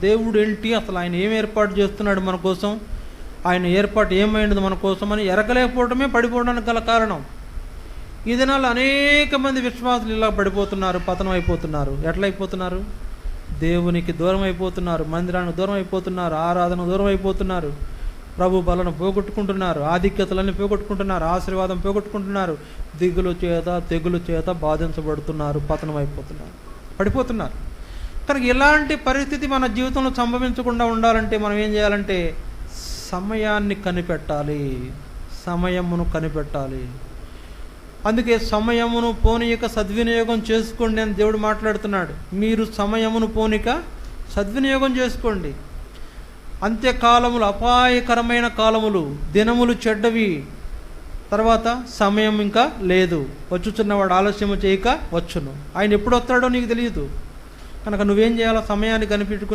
దేవుడు ఏంటి, అసలు ఆయన ఏం ఏర్పాటు చేస్తున్నాడు మన కోసం, ఆయన ఏర్పాటు ఏమైనది మన కోసం అని ఎరగలేకపోవడమే పడిపోవడానికి గల కారణం. ఈ దినాల్లో అనేక మంది విశ్వాసులు ఇలా పడిపోతున్నారు, పతనం అయిపోతున్నారు. ఎట్లా అయిపోతున్నారు? దేవునికి దూరం అయిపోతున్నారు, మందిరానికి దూరం అయిపోతున్నారు, ఆరాధన దూరం అయిపోతున్నారు, ప్రభు బలను పోగొట్టుకుంటున్నారు, ఆధిక్యతలన్నీ పోగొట్టుకుంటున్నారు, ఆశీర్వాదం పోగొట్టుకుంటున్నారు, దిగులు చేత తెగులు చేత బాధించబడుతున్నారు, పతనం అయిపోతున్నారు, పడిపోతున్నారు. కనుక ఇలాంటి పరిస్థితి మన జీవితంలో సంభవించకుండా ఉండాలంటే మనం ఏం చేయాలంటే సమయాన్ని కనిపెట్టాలి, సమయమును కనిపెట్టాలి. అందుకే సమయమును పోనీయక సద్వినియోగం చేసుకోండి అని దేవుడు మాట్లాడుతున్నాడు. మీరు సమయమును పోనీక సద్వినియోగం చేసుకోండి. అంత్యకాలములు అపాయకరమైన కాలములు, దినములు చెడ్డవి, తర్వాత సమయం ఇంకా లేదు, వచ్చుచున్నవాడు ఆలస్యము చేయక వచ్చును. ఆయన ఎప్పుడు వస్తాడో నీకు తెలియదు. కనుక నువ్వేం చేయాలో సమయాన్ని కనిపెట్టుకుని